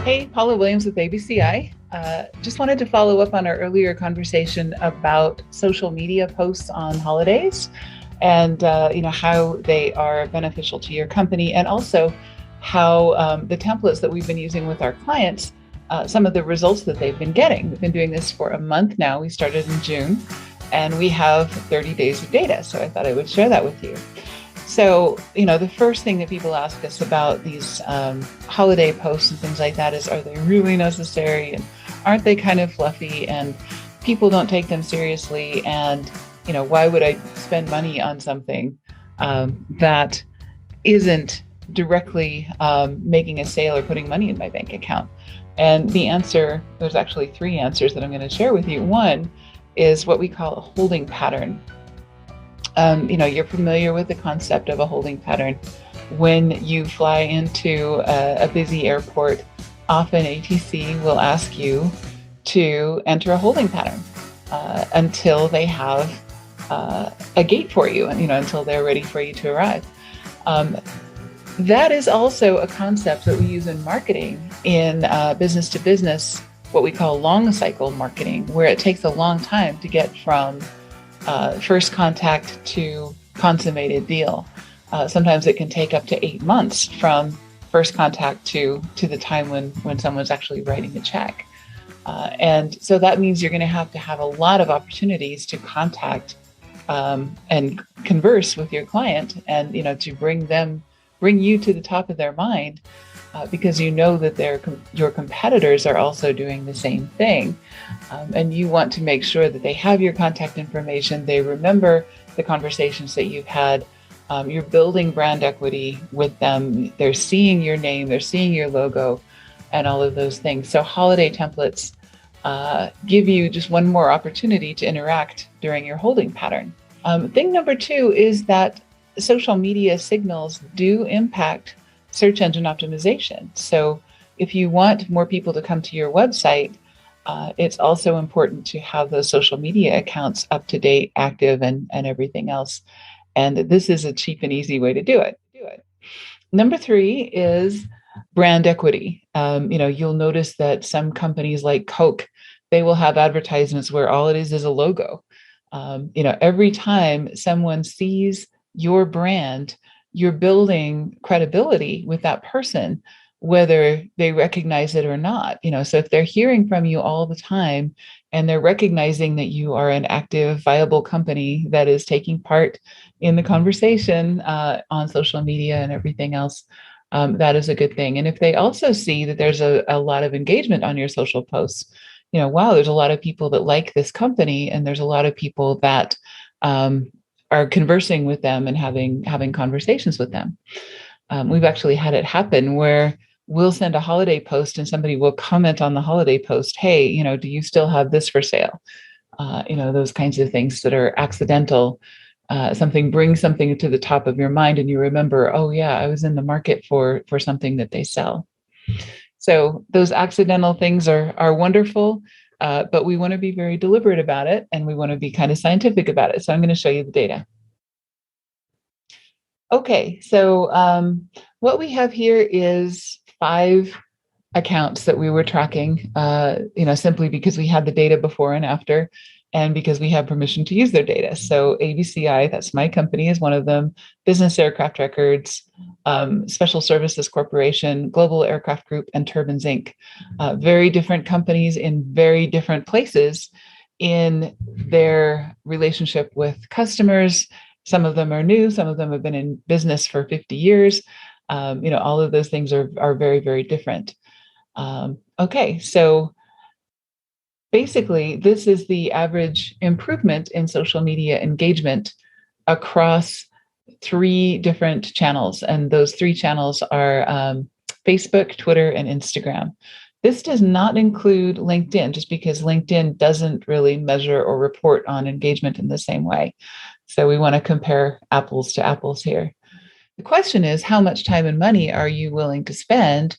Hey, Paula Williams with ABCI. Just wanted to follow up on our earlier conversation about social media posts on holidays and how they are beneficial to your company, and also how the templates that we've been using with our clients, some of the results that they've been getting. We've been doing this for a month now. We started in June and we have 30 days of data. So I thought I would share that with you. So, the first thing that people ask us about these holiday posts and things like that is, are they really necessary? And aren't they kind of fluffy? And people don't take them seriously. And, why would I spend money on something that isn't directly making a sale or putting money in my bank account? And the answer, there's actually three answers that I'm going to share with you. One is what we call a holding pattern. You're familiar with the concept of a holding pattern. When you fly into a busy airport, often ATC will ask you to enter a holding pattern until they have a gate for you, and until they're ready for you to arrive. That is also a concept that we use in marketing, in business to business, what we call long cycle marketing, where it takes a long time to get from first contact to consummated deal. Sometimes it can take up to 8 months from first contact to the time when someone's actually writing a check. And so that means you're going to have a lot of opportunities to contact and converse with your client, and to bring you to the top of their mind, because that your competitors are also doing the same thing. And you want to make sure that they have your contact information, they remember the conversations that you've had, you're building brand equity with them, they're seeing your name, they're seeing your logo, and all of those things. So holiday templates give you just one more opportunity to interact during your holding pattern. Thing number two is that social media signals do impact search engine optimization. So if you want more people to come to your website, it's also important to have those social media accounts up to date, active, and everything else. And this is a cheap and easy way to do it. Number three is brand equity. You'll notice that some companies like Coke, they will have advertisements where all it is a logo. Every time someone sees your brand, you're building credibility with that person, whether they recognize it or not. So if they're hearing from you all the time and they're recognizing that you are an active, viable company that is taking part in the conversation on social media and everything else, that is a good thing. And if they also see that there's a lot of engagement on your social posts, wow, there's a lot of people that like this company, and there's a lot of people that are conversing with them and having conversations with them. We've actually had it happen where we'll send a holiday post and somebody will comment on the holiday post, hey, do you still have this for sale? Those kinds of things that are accidental. Something brings something to the top of your mind and you remember, oh yeah, I was in the market for something that they sell. So those accidental things are wonderful. But we want to be very deliberate about it, and we want to be kind of scientific about it. So I'm going to show you the data. Okay, so what we have here is 5 accounts that we were tracking, simply because we had the data before and after, and because we have permission to use their data. So ABCI, that's my company, is one of them. Business Aircraft Records, Special Services Corporation, Global Aircraft Group, and Turbines Inc. Very different companies in very different places in their relationship with customers. Some of them are new, some of them have been in business for 50 years. All of those things are very, very different. Okay, so basically, this is the average improvement in social media engagement across 3 different channels. And those 3 channels are Facebook, Twitter, and Instagram. This does not include LinkedIn, just because LinkedIn doesn't really measure or report on engagement in the same way. So we want to compare apples to apples here. The question is, how much time and money are you willing to spend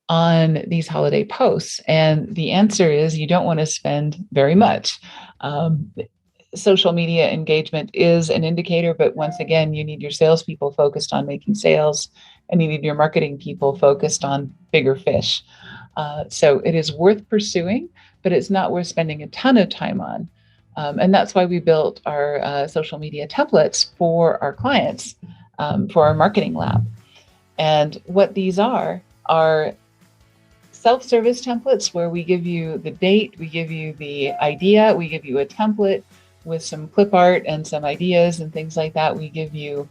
on these holiday posts? And the answer is, you don't want to spend very much. Social media engagement is an indicator, but once again, you need your salespeople focused on making sales, and you need your marketing people focused on bigger fish. So it is worth pursuing, but it's not worth spending a ton of time on. And that's why we built our social media templates for our clients, for our marketing lab. And what these are self-service templates where we give you the date, we give you the idea, we give you a template with some clip art and some ideas and things like that. We give you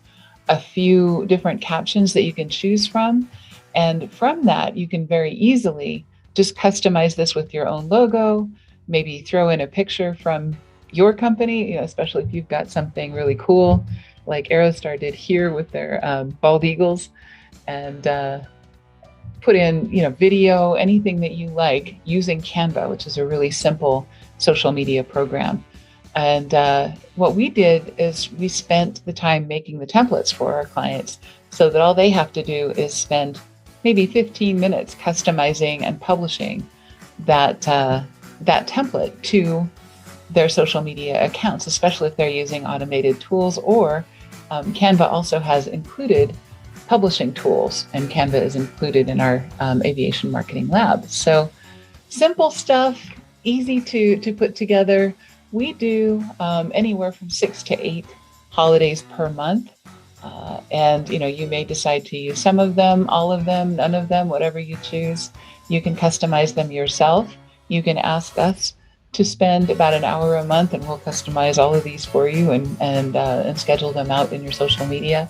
a few different captions that you can choose from. And from that, you can very easily just customize this with your own logo, maybe throw in a picture from your company, especially if you've got something really cool like Aerostar did here with their bald eagles, and put in, video, anything that you like using Canva, which is a really simple social media program. And what we did is we spent the time making the templates for our clients so that all they have to do is spend maybe 15 minutes customizing and publishing that template to their social media accounts, especially if they're using automated tools, or Canva also has included publishing tools, and Canva is included in our aviation marketing lab. So simple stuff, easy to put together. We do anywhere from 6 to 8 holidays per month. And you may decide to use some of them, all of them, none of them, whatever you choose. You can customize them yourself. You can ask us to spend about an hour a month, and we'll customize all of these for you and schedule them out in your social media.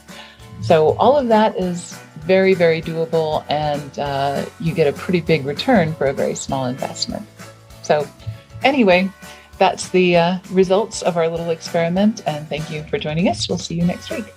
So all of that is very, very doable, and you get a pretty big return for a very small investment. So anyway, that's the results of our little experiment, and thank you for joining us. We'll see you next week.